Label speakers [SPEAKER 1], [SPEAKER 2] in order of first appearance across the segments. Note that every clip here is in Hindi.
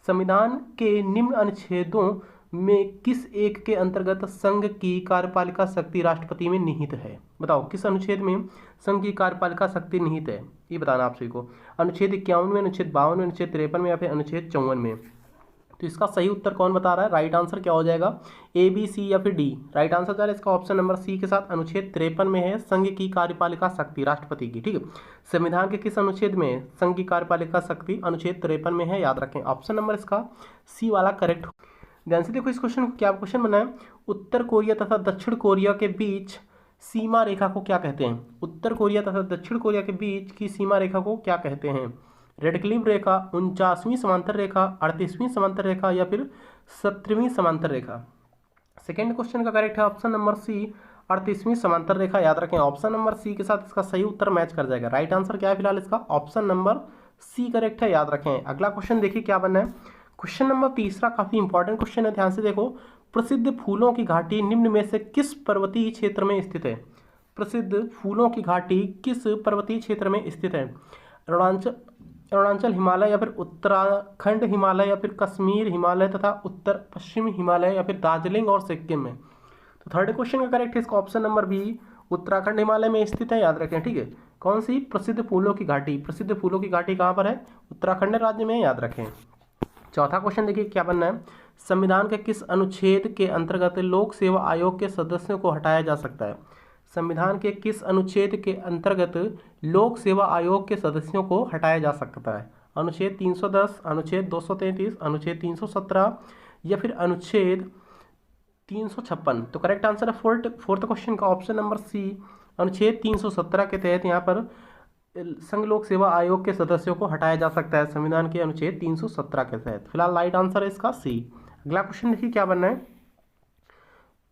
[SPEAKER 1] संविधान के निम्न अनुच्छेदों में किस एक के अंतर्गत संघ की कार्यपालिका शक्ति राष्ट्रपति में निहित है? बताओ किस अनुच्छेद में संघ की कार्यपालिका शक्ति निहित है, ये बताना आप सभी को। अनुच्छेद 51 में, अनुच्छेद 52 में, अनुच्छेद 53 में या फिर अनुच्छेद 54 में। तो इसका सही उत्तर कौन बता रहा है? राइट आंसर क्या हो जाएगा? ए, बी, सी या फिर डी? राइट आंसर जा रहा है इसका ऑप्शन नंबर सी के साथ अनुच्छेद 53 में है संघ की कार्यपालिका शक्ति राष्ट्रपति की। ठीक है, संविधान के किस अनुच्छेद में संघ की कार्यपालिका शक्ति? अनुच्छेद 53 में है, याद रखें। ऑप्शन नंबर इसका सी वाला करेक्ट। ध्यान से देखो इस क्वेश्चन को, क्या क्वेश्चन बना है? उत्तर कोरिया तथा दक्षिण कोरिया के बीच सीमा रेखा को क्या कहते हैं? उत्तर कोरिया तथा दक्षिण कोरिया के बीच की सीमा रेखा को क्या कहते हैं? रेडक्लिफ रेखा, 49वीं समांतर रेखा, 38वीं समांतर रेखा या फिर 17वीं समांतर रेखा? सेकेंड क्वेश्चन का करेक्ट है ऑप्शन नंबर सी, 38वीं समांतर रेखा, याद रखें। ऑप्शन नंबर सी के साथ इसका सही उत्तर मैच कर जाएगा। राइट आंसर क्या है फिलहाल इसका? ऑप्शन नंबर सी करेक्ट है, याद रखें। अगला क्वेश्चन देखिए क्या बनना है। क्वेश्चन नंबर तीसरा काफी इंपॉर्टेंट क्वेश्चन है, ध्यान से देखो। प्रसिद्ध फूलों की घाटी निम्न में से किस पर्वतीय क्षेत्र में स्थित है? प्रसिद्ध फूलों की घाटी किस पर्वतीय क्षेत्र में स्थित है? अरुणाचल हिमालय या फिर उत्तराखंड हिमालय या फिर कश्मीर हिमालय तथा उत्तर पश्चिम हिमालय या फिर दार्जिलिंग और सिक्किम में? तो थर्ड क्वेश्चन का करेक्ट है इसका option number B, Uttarakhand Himalaya में स्थित है, याद रखें। ठीक है, कौन सी? प्रसिद्ध फूलों की घाटी। प्रसिद्ध फूलों की घाटी कहाँ पर है? उत्तराखंड राज्य में, याद रखें। चौथा क्वेश्चन देखिए क्या बनना है। संविधान के किस अनुच्छेद के अंतर्गत लोक सेवा आयोग के सदस्यों को हटाया जा सकता है? संविधान के किस अनुच्छेद के अंतर्गत लोक सेवा आयोग के सदस्यों को हटाया जा सकता है? अनुच्छेद 310, अनुच्छेद 233, अनुच्छेद 317 या फिर अनुच्छेद 356? तो करेक्ट आंसर है फोर्थ क्वेश्चन का ऑप्शन नंबर सी, अनुच्छेद 317 के तहत यहाँ पर संघ लोक सेवा आयोग के सदस्यों को हटाया जा सकता है, संविधान के अनुच्छेद 317 के तहत। फिलहाल राइट आंसर है इसका सी। अगला क्वेश्चन देखिए क्या बनना है।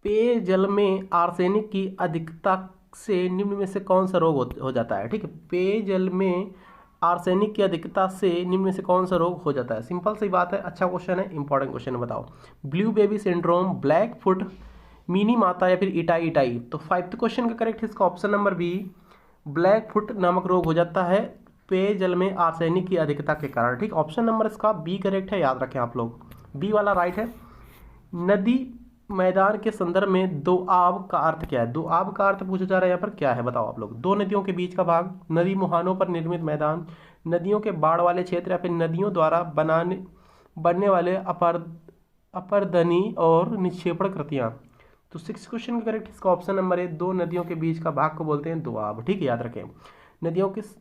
[SPEAKER 1] पेयजल में आर्सेनिक की अधिकता से निम्न में से कौन सा रोग हो जाता है? ठीक है, पेयजल में आर्सेनिक की अधिकता से निम्न में से कौन सा रोग हो जाता है? सिंपल सी बात है, अच्छा क्वेश्चन है, इंपॉर्टेंट क्वेश्चन है, बताओ। Blue baby syndrome, black foot, Minamata या फिर इटाई इटाई? तो फाइव्थ क्वेश्चन का करेक्ट है इसका option number B, black foot नामक रोग हो जाता है पेयजल में आर्सेनिक की अधिकता के कारण। ठीक, ऑप्शन नंबर इसका बी करेक्ट है, याद रखें आप लोग, बी वाला राइट है। नदी मैदान के संदर्भ में दोआब का अर्थ क्या है? दोआब का अर्थ पूछा जा रहा है यहाँ पर, क्या है बताओ आप लोग। दो नदियों के बीच का भाग, नदी मुहानों पर निर्मित मैदान, नदियों के बाढ़ वाले क्षेत्र या फिर नदियों द्वारा बनने वाले अपरदनी और निक्षेपण कृतियाँ? तो सिक्स क्वेश्चन का करेक्ट इसका ऑप्शन नंबर है, दो नदियों के बीच का भाग को बोलते हैं दोआब। ठीक है, याद रखें।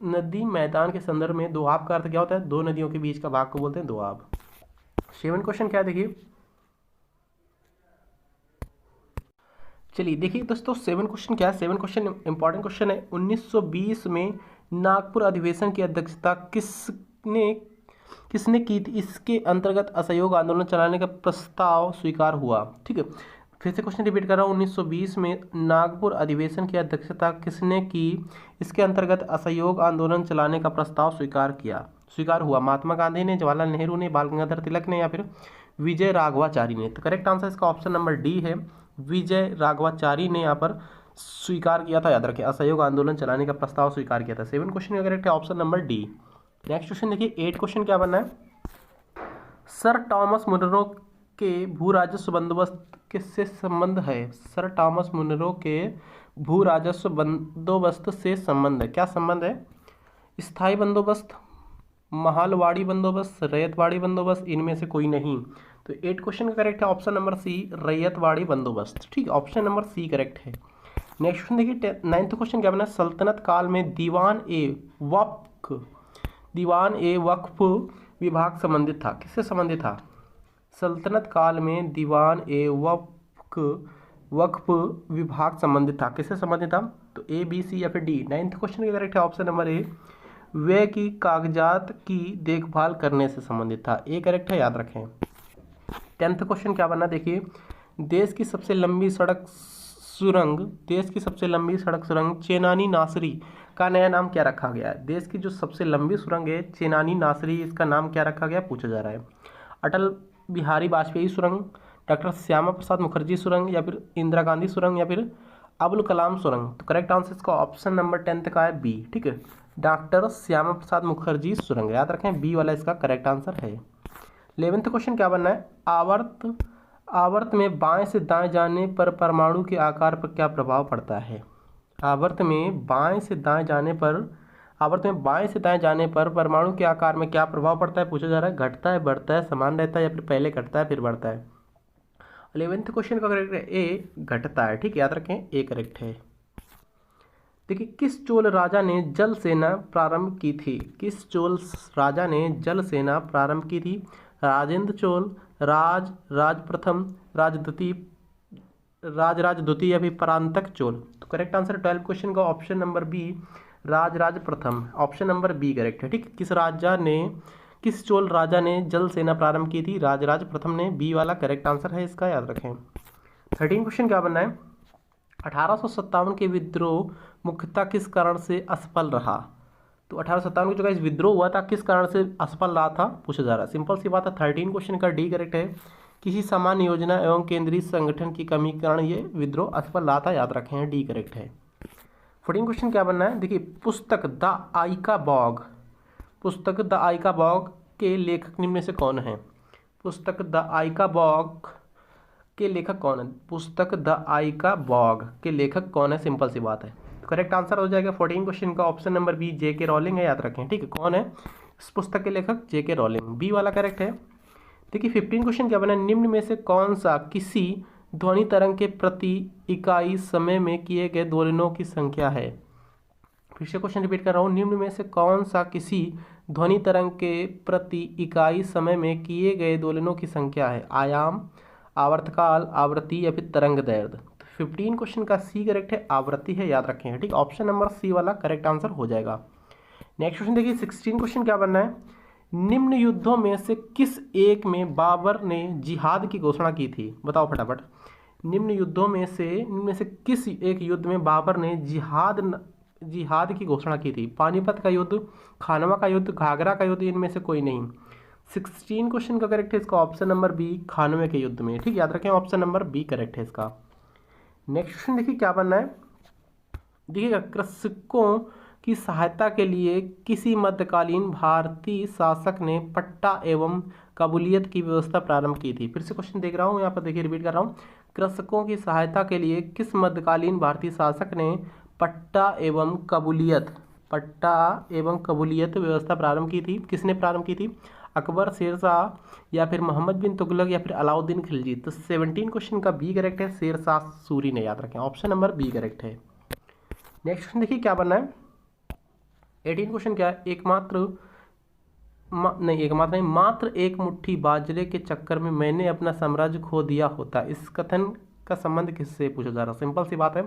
[SPEAKER 1] नदी मैदान के संदर्भ में दोआब का अर्थ क्या होता है? दो नदियों के बीच का भाग को बोलते हैं दोआब। 7 क्वेश्चन क्या है देखिए, चलिए देखिए दोस्तों 7 क्वेश्चन क्या है। 7 क्वेश्चन इंपॉर्टेंट क्वेश्चन है। 1920 में नागपुर अधिवेशन की अध्यक्षता किसने की थी? इसके अंतर्गत असहयोग आंदोलन चलाने का प्रस्ताव स्वीकार हुआ। ठीक है, फिर से क्वेश्चन रिपीट कर रहा हूँ। 1920 में नागपुर अधिवेशन की अध्यक्षता किसने की? इसके अंतर्गत असहयोग आंदोलन चलाने का प्रस्ताव स्वीकार हुआ। महात्मा गांधी ने, जवाहरलाल नेहरू ने, बाल गंगाधर तिलक ने या फिर विजय राघवाचारी ने? तो करेक्ट आंसर इसका ऑप्शन नंबर डी है, विजय राघवाचारी ने यहाँ पर स्वीकार किया था, याद रखें, असहयोग आंदोलन चलाने का प्रस्ताव स्वीकार किया था। 7 क्वेश्चन का करेक्ट है option number D. Next question देखिए 8 क्वेश्चन क्या बनना है। सर टॉमस मुनरो के भू राजस्व बंदोबस्त किससे संबंध है? सर टॉमस मुनरो के भू राजस्व बंदोबस्त से संबंध है, क्या संबंध है? स्थायी बंदोबस्त, महालवाड़ी बंदोबस्त, रैयतवाड़ी बंदोबस्त, इनमें से कोई नहीं। तो 8 क्वेश्चन का करेक्ट है ऑप्शन नंबर सी, रैयतवाड़ी बंदोबस्त। ठीक, ऑप्शन नंबर सी करेक्ट है। नेक्स्ट क्वेश्चन देखिए 9th क्वेश्चन क्या बना? सल्तनत काल में दीवान ए वक्फ विभाग संबंधित था, किससे संबंधित था? सल्तनत काल में दीवान ए वक्फ विभाग संबंधित था, किससे संबंधित था? तो ए, बी, सी या फिर डी? 9th क्वेश्चन का करेक्ट है ऑप्शन नंबर ए, व्यय की कागजात की देखभाल करने से संबंधित था, ए करेक्ट है, याद रखें। 10th क्वेश्चन क्या बनना देखिए। देश की सबसे लंबी सड़क सुरंग चेनानी नासरी का नया नाम क्या रखा गया है? देश की जो सबसे लंबी सुरंग है चेनानी नासरी, इसका नाम क्या रखा गया पूछा जा रहा है। अटल बिहारी वाजपेयी सुरंग, डॉक्टर श्यामा प्रसाद मुखर्जी सुरंग या फिर इंदिरा गांधी सुरंग या फिर अबुल कलाम सुरंग? तो करेक्ट आंसर इसका ऑप्शन नंबर 10th का है बी। ठीक है, डॉक्टर श्यामा प्रसाद मुखर्जी सुरंग, याद रखें, बी वाला इसका करेक्ट आंसर है। 11th क्वेश्चन क्या बनना है, आवर्त में बाएं से दाएं जाने पर परमाणु के आकार पर क्या प्रभाव पड़ता है। आवर्त में बाएं से दाएं जाने पर परमाणु के आकार में क्या प्रभाव पड़ता है पूछा जा रहा है। घटता है, बढ़ता है, समान रहता है या फिर पहले घटता है फिर बढ़ता है। 11th क्वेश्चन का करेक्ट है ए, घटता है। ठीक, याद रखें ए करेक्ट है। देखिए, किस चोल राजा ने जल सेना प्रारंभ की थी। किस चोल राजा ने जल सेना प्रारंभ की थी। राजेंद्र चोल, राज प्रथम, राज द्वितीय या फिर परांतक चोल। तो करेक्ट आंसर 12 क्वेश्चन का ऑप्शन नंबर बी, राज प्रथम, ऑप्शन नंबर बी करेक्ट है। ठीक, किस चोल राजा ने जल सेना प्रारंभ की थी। राज प्रथम ने, बी वाला करेक्ट आंसर है इसका, याद रखें। 13 क्वेश्चन क्या बनना है, 1857 के विद्रोह मुख्यतः किस कारण से असफल रहा। तो 1857 को जो इस विद्रोह हुआ था किस कारण से असफल रहा था पूछा जा रहा है। सिंपल सी बात है, 13 क्वेश्चन का डी करेक्ट है। किसी समान योजना एवं केंद्रीय संगठन की कमी के कारण ये विद्रोह असफल रहा था, याद रखें, डी करेक्ट है। 14 क्वेश्चन क्या बनना है, देखिए, पुस्तक द आइका बॉग के लेखक निम्न में से कौन है। पुस्तक द आइका बॉग के लेखक कौन है। पुस्तक द आइका बॉग के लेखक कौन है, सिंपल सी बात है। तो करेक्ट आंसर हो जाएगा 14 क्वेश्चन का option number B, J.K. Rolling है, याद रखें। ठीक है, कौन है इस पुस्तक के लेखक, J.K. रॉलिंग, बी वाला करेक्ट है। देखिए 15 क्वेश्चन क्या बना, निम्न में से कौन सा किसी ध्वनि तरंग के प्रति इकाई समय में किए गए दोलनों की संख्या है। फिर से क्वेश्चन रिपीट कर रहा हूँ, निम्न में से कौन सा किसी ध्वनि तरंग के प्रति इकाई समय में किए गए दोलनों की संख्या है। आयाम, आवर्तकाल, आवृत्ति या फिर तरंग दैर्ध्य। तो 15 क्वेश्चन का सी करेक्ट है, आवृत्ति है, याद रखें। ठीक, ऑप्शन नंबर सी वाला करेक्ट आंसर हो जाएगा। नेक्स्ट क्वेश्चन देखिए 16 क्वेश्चन क्या बनना है, निम्न युद्धों में से किस एक में बाबर ने जिहाद की घोषणा की थी। बताओ फटाफट, निम्न से किस एक युद्ध में बाबर ने जिहाद की घोषणा की थी। पानीपत का युद्ध, खानवा का युद्ध, घाघरा का युद्ध, इनमें से कोई नहीं। 16 क्वेश्चन का करेक्ट है इसका ऑप्शन नंबर बी, खानवे के युद्ध में। ठीक, याद रखें, ऑप्शन नंबर बी करेक्ट है इसका। नेक्स्ट क्वेश्चन देखिए क्या बनना है, देखिएगा, कृषकों की सहायता के लिए किसी मध्यकालीन भारतीय शासक ने पट्टा एवं कबूलियत की व्यवस्था प्रारंभ की थी। फिर से क्वेश्चन देख रहा हूँ यहाँ पर, देखिए रिपीट कर रहा हूँ, कृषकों की सहायता के लिए किस मध्यकालीन भारतीय शासक ने पट्टा एवं कबूलियत व्यवस्था प्रारंभ की थी। किसने प्रारंभ की थी, अकबर, शेरशाह या फिर मोहम्मद बिन तुगलक या फिर अलाउद्दीन खिलजी। तो 17 क्वेश्चन का बी करेक्ट है, शेरशाह सूरी ने, याद रखें, ऑप्शन नंबर बी करेक्ट है। नेक्स्ट क्वेश्चन देखिए क्या बनना है, 18 क्वेश्चन क्या है, मात्र एक मुट्ठी बाजरे के चक्कर में मैंने अपना साम्राज्य खो दिया होता। इस कथन का संबंध किससे पूछा जा रहा है। सिंपल सी बात है,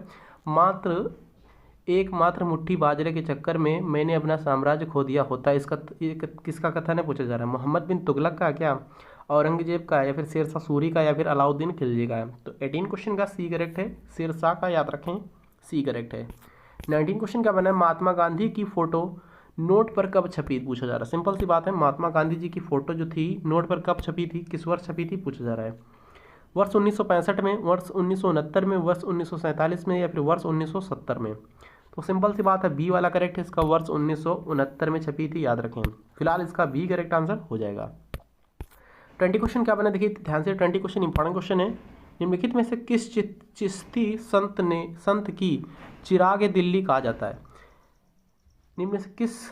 [SPEAKER 1] मात्र मुट्ठी बाजरे के चक्कर में मैंने अपना साम्राज्य खो दिया होता, इसका किसका कथन है पूछा जा रहा है। मोहम्मद बिन तुगलक का, क्या औरंगजेब का, या फिर शेरशाह सूरी का, या फिर अलाउद्दीन खिलजी का है। तो 18 क्वेश्चन का सी करेक्ट है, शेरशाह का, याद रखें, सी करेक्ट है। 19 क्वेश्चन क्या बना है, महात्मा गांधी की फोटो नोट पर कब छपी पूछा जा रहा है। सिंपल सी बात है, महात्मा गांधी जी की फोटो जो थी नोट पर कब छपी थी, किस वर्ष छपी थी पूछा जा रहा है। वर्ष 1965 में, वर्ष 1969 में, वर्ष 1947 में, या फिर वर्ष 1970 में। तो सिंपल सी बात है, बी वाला करेक्ट है इसका, वर्ष 1969 में छपी थी, याद रखें। फिलहाल इसका बी करेक्ट आंसर हो जाएगा। 20 क्वेश्चन क्या बना, देखिए ध्यान से, 20 क्वेश्चन इंपॉर्टेंट क्वेश्चन है। निम्नलिखित में से किस चिश्ती संत की चिराग दिल्ली कहा जाता है। निम्न में से किस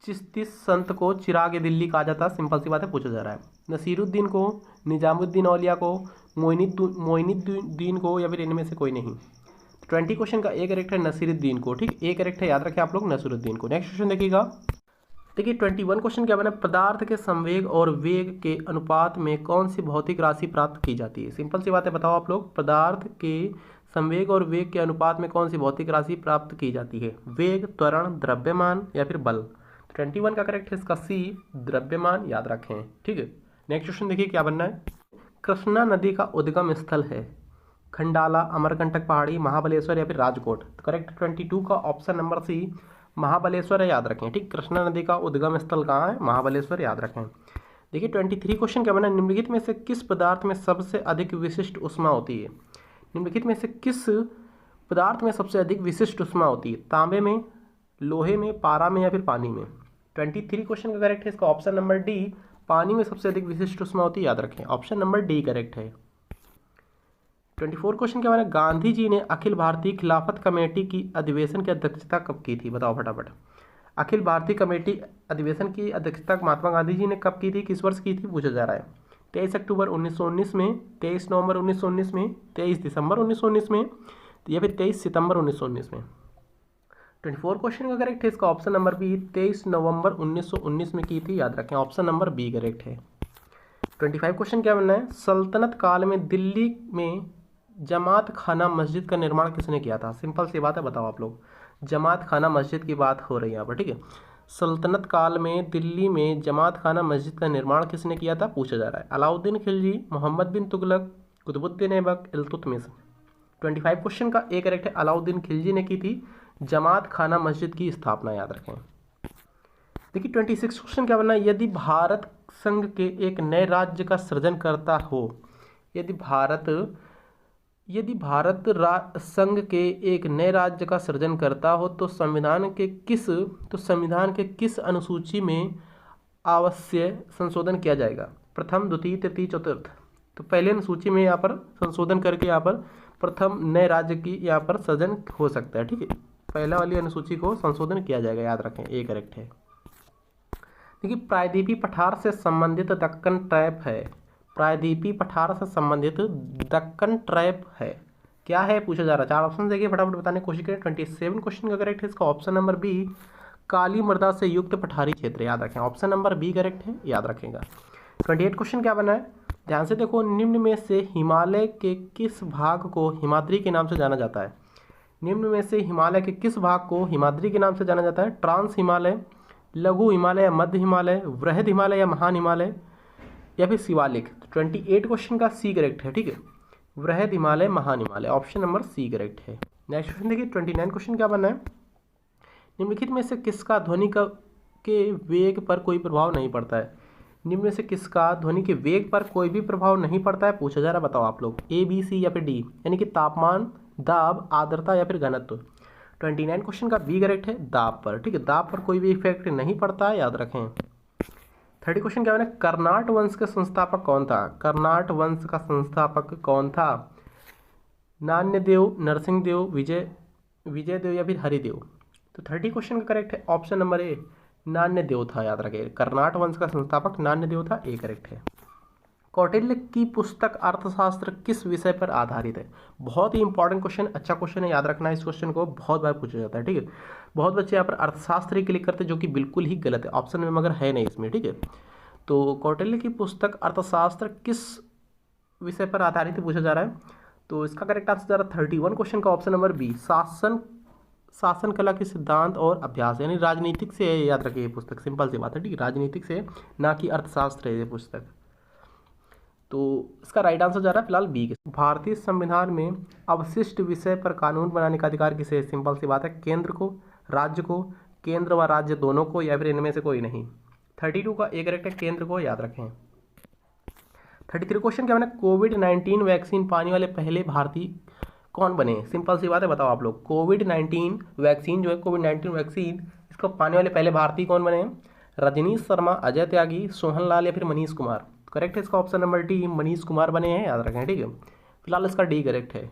[SPEAKER 1] चिश्ती संत को चिराग दिल्ली कहा जाता है, सिंपल सी बात है, पूछा जा रहा है। नसीरुद्दीन को, निजामुद्दीन औलिया को, मोइनुद्दीन को, या फिर इनमें से कोई नहीं। 20 क्वेश्चन का ए करेक्ट है, नसीरुद्दीन को। ठीक, ए करेक्ट है, याद रखें आप लोग, नसीरुद्दीन को। नेक्स्ट क्वेश्चन देखिएगा, देखिए 21 क्वेश्चन क्या बना, पदार्थ के संवेग और वेग के अनुपात में कौन सी भौतिक राशि प्राप्त की जाती है। सिंपल सी बात है, बताओ आप लोग, पदार्थ के संवेग और वेग के अनुपात में कौन सी भौतिक राशि प्राप्त की जाती है। वेग, त्वरण, द्रव्यमान या फिर बल। 21 का करेक्ट है इसका सी, द्रव्यमान, याद रखें। ठीक है, नेक्स्ट क्वेश्चन देखिए क्या बनना है, कृष्णा नदी का उद्गम स्थल है खंडाला, अमरकंटक पहाड़ी, महाबलेश्वर या फिर राजकोट। तो करेक्ट 22 का ऑप्शन नंबर सी, महाबलेश्वर है, याद रखें। ठीक, कृष्णा नदी का उद्गम स्थल कहाँ है, महाबलेश्वर, याद रखें। देखिए 23 क्वेश्चन क्या बना, निम्नलिखित में से किस पदार्थ में सबसे अधिक विशिष्ट ऊष्मा होती है। निम्नलिखित में से किस पदार्थ में सबसे अधिक विशिष्ट ऊष्मा होती है, तांबे में, लोहे में, पारा में या फिर पानी में। 23 क्वेश्चन का करेक्ट है इसका ऑप्शन नंबर डी, पानी में सबसे अधिक विशिष्ट ऊष्मा होती है, याद रखें। ऑप्शन नंबर डी करेक्ट है। 24 क्वेश्चन क्या है, गांधी जी ने अखिल भारतीय खिलाफत कमेटी की अधिवेशन की अध्यक्षता कब की थी, बताओ फटाफट। अखिल भारतीय कमेटी अधिवेशन की अध्यक्षता महात्मा गांधी जी ने कब की थी, किस वर्ष की थी, पूछा जा रहा है। 23 अक्टूबर 1919 में, 23 नवंबर 1919 में, 23 दिसंबर 1919 में, या फिर 23 सितंबर 1919 में। 24 क्वेश्चन का करेक्ट है इसका ऑप्शन नंबर बी, 23 नवंबर 1919 में की थी, याद रखें। ऑप्शन नंबर बी करेक्ट है। 25 क्वेश्चन क्या बनना है, सल्तनत काल में दिल्ली में जमात खाना मस्जिद का निर्माण किसने किया था। सिंपल सी बात है, बताओ आप लोग। जमात खाना मस्जिद की बात हो रही है यहाँ पर, ठीक है। सल्तनत काल में दिल्ली में जमात खाना मस्जिद का निर्माण किसने किया था, पूछा जा रहा है। अलाउद्दीन खिलजी, मोहम्मद बिन तुगलक, कुतुबुद्दीन ऐबक, इल्तुतमिश। 25 क्वेश्चन का एक करेक्ट है, अलाउद्दीन खिलजी ने की थी जमात खाना मस्जिद की स्थापना, याद रखें। देखिए 26 क्वेश्चन क्या बनना है, यदि भारत संघ के एक नए राज्य का सृजन करता हो, यदि भारत संघ के एक नए राज्य का सृजन करता हो तो संविधान के किस अनुसूची में आवश्य संशोधन किया जाएगा। प्रथम, द्वितीय, तृतीय, चतुर्थ। तो पहले अनुसूची में यहाँ पर संशोधन करके यहाँ पर प्रथम नए राज्य की यहाँ पर सृजन हो सकता है, ठीक है। पहला वाली अनुसूची को संशोधन किया जाएगा, याद रखें, ये करेक्ट है। देखिए प्रायद्वीपीय पठार से संबंधित दक्कन ट्रैप है, प्रायद्वीपीय पठार से संबंधित दक्कन ट्रैप है, क्या है, पूछा जा रहा है। 4 ऑप्शन देखिए, फटाफट बताने की कोशिश करें। 27 क्वेश्चन का करेक्ट है इसका ऑप्शन नंबर बी, काली मृदा से युक्त पठारी क्षेत्र, याद रखें। ऑप्शन नंबर बी करेक्ट है, याद रखेगा। 28 क्वेश्चन क्या बना है, ध्यान से देखो, निम्न में से हिमालय के किस भाग को हिमाद्री के नाम से जाना जाता है। निम्न में से हिमालय के किस भाग को हिमाद्री के नाम से जाना जाता है। ट्रांस हिमालय, लघु हिमालय या मध्य हिमालय, वृहद हिमालय या महान हिमालय, या फिर शिवालिक। 28 क्वेश्चन का सी करेक्ट है, ठीक है। वृहद हिमालय, महान Himalaya, option number C correct है। नेक्स्ट क्वेश्चन देखिए 29 क्वेश्चन क्या बनना है, निम्नलिखित में से किसका ध्वनि के वेग पर कोई प्रभाव नहीं पड़ता है। निम्न में से किसका ध्वनि के वेग पर कोई भी प्रभाव नहीं पड़ता है, पूछा जा रहा है, बताओ आप लोग। ए, बी, सी या फिर डी, यानी कि तापमान, दाब, आर्द्रता या फिर घनत्व। 29 क्वेश्चन का बी करेक्ट है, दाब पर, ठीक है। दाब पर कोई भी इफेक्ट नहीं पड़ता है, याद रखें। 30 क्वेश्चन क्या बना, कर्नाट वंश के संस्थापक कौन था। कर्नाट वंश का संस्थापक कौन था। नान्यदेव, नरसिंहदेव, विजयदेव या फिर हरिदेव। तो 30 क्वेश्चन का करेक्ट है ऑप्शन नंबर ए, नान्यदेव था, याद रखें। कर्नाट वंश का संस्थापक नान्यदेव था, ए करेक्ट है। कौटिल्य की पुस्तक अर्थशास्त्र किस विषय पर आधारित है। बहुत ही इंपॉर्टेंट क्वेश्चन, अच्छा क्वेश्चन है, याद रखना है इस क्वेश्चन को, बहुत बार पूछा जाता है, ठीक है। बहुत बच्चे यहाँ पर अर्थशास्त्र ही क्लिक करते हैं, जो कि बिल्कुल ही गलत है, ऑप्शन में मगर है नहीं इसमें, ठीक है। तो कौटिल्य की पुस्तक अर्थशास्त्र किस विषय पर आधारित है, पूछा जा रहा है। तो इसका करेक्ट आंसर जा रहा है 31 क्वेश्चन का ऑप्शन नंबर बी, शासन कला के सिद्धांत और अभ्यास, यानी राजनीतिक से, याद रखिए ये पुस्तक, सिंपल सी बात है, ठीक है। राजनीतिक से, ना कि अर्थशास्त्र है ये पुस्तक। तो इसका राइट आंसर जा रहा है फिलहाल बी के। भारतीय संविधान में अवशिष्ट विषय पर कानून बनाने का अधिकार किसे है, सिंपल सी बात है, केंद्र को, राज्य को, केंद्र व राज्य दोनों को, या फिर इनमें से कोई नहीं। 32 का एक करेक्ट है, केंद्र को, याद रखें। 33 क्वेश्चन क्या बना, कोविड-19 वैक्सीन पाने वाले पहले भारतीय कौन बने। सिंपल सी बात है, बताओ आप लोग। कोविड-19 वैक्सीन जो है, कोविड-19 वैक्सीन, इसको पाने वाले पहले भारतीय कौन बने हैं। रजनीश शर्मा, अजय त्यागी, सोहन लाल या फिर मनीष कुमार। करेक्ट है इसका option number D, Manish Kumar बने हैं, याद रखें, ठीक है। फिलहाल इसका डी करेक्ट है।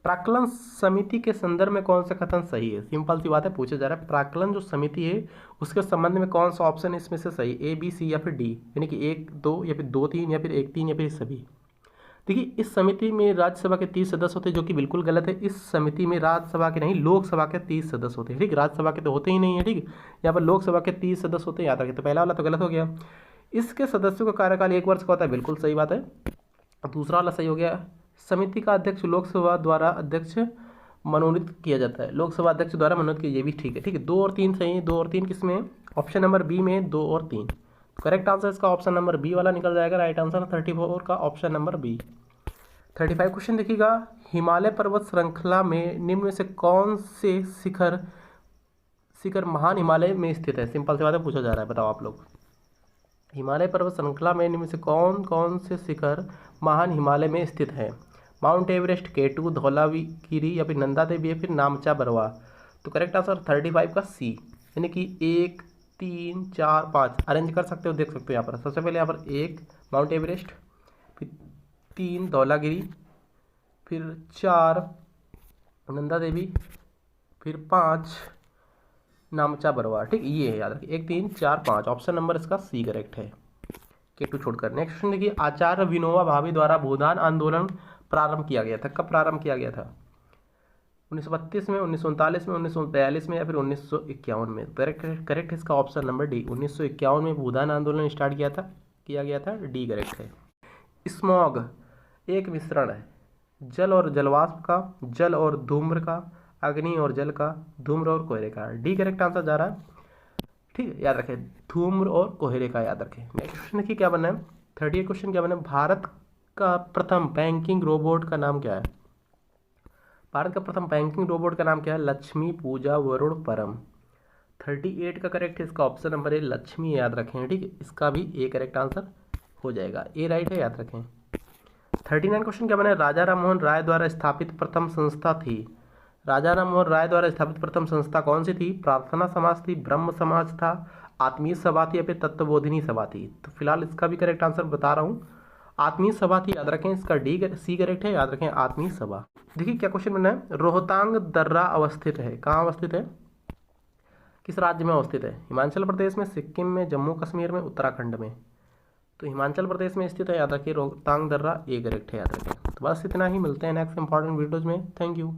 [SPEAKER 1] प्राक्कलन समिति के संदर्भ में कौन सा कथन सही है, सिंपल सी बात है, पूछा जा रहा है प्राक्कलन जो समिति है उसके संबंध में कौन सा ऑप्शन इसमें से सही, ए, बी, सी या फिर डी, यानी कि 1, 2 या फिर 2, 3 या फिर 1, 3 या फिर सभी। देखिए इस समिति में राज्यसभा के 30 सदस्य होते हैं, जो कि बिल्कुल गलत है। इस समिति में राज्यसभा के नहीं, लोकसभा के 30 सदस्य होते हैं, ठीक। राज्यसभा के तो होते ही नहीं है, ठीक। यहाँ पर लोकसभा के 30 सदस्य होते हैं, याद रखें। तो पहला वाला तो गलत हो गया। इसके सदस्यों का कार्यकाल 1 वर्ष का होता है, बिल्कुल सही बात है। दूसरा वाला सही हो गया, समिति का अध्यक्ष लोकसभा द्वारा अध्यक्ष मनोनीत किया जाता है, लोकसभा अध्यक्ष द्वारा मनोनीत किया, ये भी ठीक है, ठीक है। 2 और 3 सही है, 2 और 3 किसमें, ऑप्शन नंबर बी में 2 और 3। करेक्ट आंसर इसका ऑप्शन नंबर बी वाला निकल जाएगा, राइट आंसर 34 का ऑप्शन नंबर बी। 35 क्वेश्चन देखिएगा, हिमालय पर्वत श्रृंखला में निम्न में से कौन से शिखर महान हिमालय में स्थित है। सिंपल सी बात है, पूछा जा रहा है, बताओ आप लोग। हिमालय पर्वत श्रृंखला में निम्न में से कौन कौन से शिखर महान हिमालय में स्थित है। माउंट एवरेस्ट, K2, धौलागिरी या फिर नंदा देवी या फिर नामचा बरवा। तो करेक्ट आंसर 35 का सी, यानी कि 1, 3 4 5 अरेंज कर सकते हो, देख सकते हो यहाँ पर। सबसे पहले यहाँ पर 1 माउंट एवरेस्ट, फिर 3 धौलागिरी, फिर 4 नंदा देवी, फिर 5 नामचा बरवा। ठीक, ये है, याद रखिए 1 3 4 5। ऑप्शन नंबर इसका सी करेक्ट है, K2 छोड़कर। नेक्स्ट क्वेश्चन देखिए, आचार्य विनोबा भावे द्वारा भूदान आंदोलन प्रारंभ किया गया था। कब प्रारंभ किया गया था? 1932 में, 1939 में, 1942 में या फिर 1951 में? करेक्ट इसका ऑप्शन नंबर डी, 1951 में भूदान आंदोलन स्टार्ट किया गया था। डी करेक्ट है। स्मॉग एक मिश्रण है जल और जलवाष्प का, जल और धूम्र का, अग्नि और जल का, धूम्र और कोहरे का। डी करेक्ट आंसर जा रहा है। ठीक है, याद रखें, धूम्र और कोहरे का याद रखें। नेक्स्ट क्वेश्चन देखिए क्या बना है, 38 क्वेश्चन क्या बना है, भारत का प्रथम बैंकिंग रोबोट का नाम क्या है? भारत का प्रथम बैंकिंग रोबोट का नाम क्या है? लक्ष्मी पूजा वरुण परम। 38 का करेक्ट है इसका ऑप्शन नंबर ए, लक्ष्मी, याद रखें। ठीक है, इसका भी ए करेक्ट आंसर हो जाएगा, ए राइट है, याद रखें। 39 क्वेश्चन क्या बना है, राजा राम मोहन राय द्वारा स्थापित प्रथम संस्था थी। राजा राम मोहन राय द्वारा स्थापित प्रथम संस्था कौन सी थी? प्रार्थना समाज थी, ब्रह्म समाज था, आत्मीय सभा थी या फिर तत्वबोधिनी सभा थी? तो फिलहाल इसका भी करेक्ट आंसर बता रहा हूँ, आत्मीय सभा थी, याद रखें। इसका डी सी करेक्ट है, याद रखें, आत्मीय सभा। देखिए क्या क्वेश्चन बना है, रोहतांग दर्रा अवस्थित है, कहाँ अवस्थित है? किस राज्य में अवस्थित है? हिमाचल प्रदेश में, सिक्किम में, जम्मू कश्मीर में, उत्तराखंड में? तो हिमाचल प्रदेश में स्थित है, याद रखिए, रोहतांग दर्रा, ए करेक्ट है, याद रखें। तो बस इतना ही, मिलते हैं नेक्स्ट इंपॉर्टेंट वीडियोज में। Thank you.